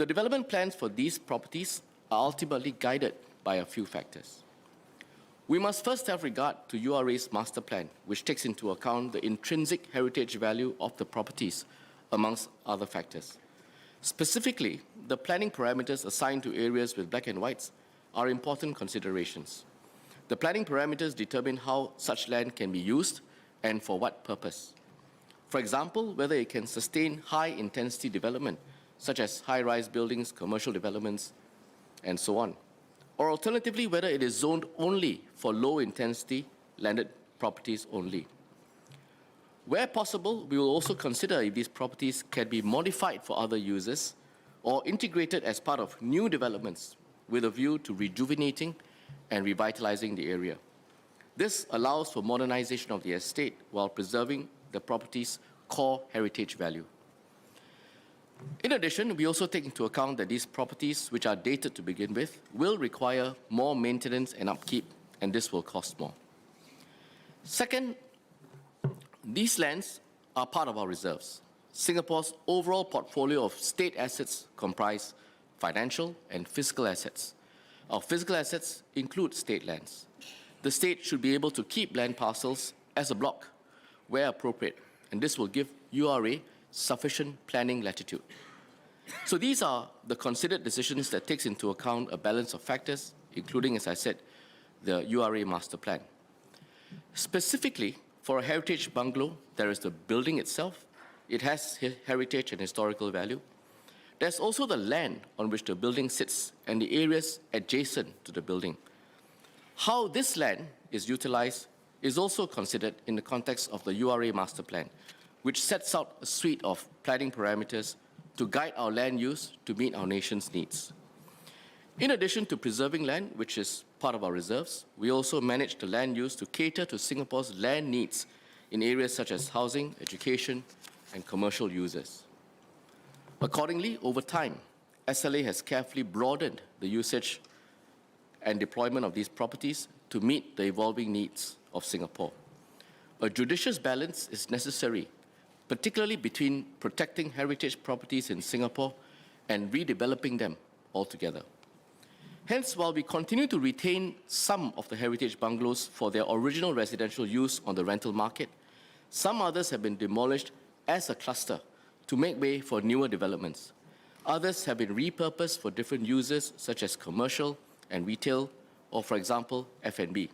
The development plans for these properties are ultimately guided by a few factors. We must first have regard to URA's master plan, which takes into account the intrinsic heritage value of the properties, amongst other factors. Specifically, the planning parameters assigned to areas with black and whites are important considerations. The planning parameters determine how such land can be used and for what purpose. For example, whether it can sustain high-intensity development, such as high-rise buildings, commercial developments, and so on. Or alternatively, whether it is zoned only for low-intensity landed properties only. Where possible, we will also consider if these properties can be modified for other uses or integrated as part of new developments with a view to rejuvenating and revitalizing the area. This allows for modernization of the estate while preserving the property's core heritage value. In addition, we also take into account that these properties, which are dated to begin with, will require more maintenance and upkeep, and this will cost more. Second, these lands are part of our reserves. Singapore's overall portfolio of state assets comprise financial and physical assets. Our physical assets include state lands. The state should be able to keep land parcels as a block where appropriate, and this will give URA sufficient planning latitude. So these are the considered decisions that takes into account a balance of factors, including, as I said, the URA master plan. Specifically, for a heritage bungalow, there is the building itself. It has heritage and historical value. There's also the land on which the building sits and the areas adjacent to the building. How this land is utilized is also considered in the context of the URA master plan, which sets out a suite of planning parameters to guide our land use to meet our nation's needs. In addition to preserving land, which is part of our reserves, we also manage the land use to cater to Singapore's land needs in areas such as housing, education, and commercial uses. Accordingly, over time, SLA has carefully broadened the usage and deployment of these properties to meet the evolving needs of Singapore. A judicious balance is necessary, particularly between protecting heritage properties in Singapore and redeveloping them altogether. Hence, while we continue to retain some of the heritage bungalows for their original residential use on the rental market, some others have been demolished as a cluster to make way for newer developments. Others have been repurposed for different uses such as commercial and retail, or for example, F&B.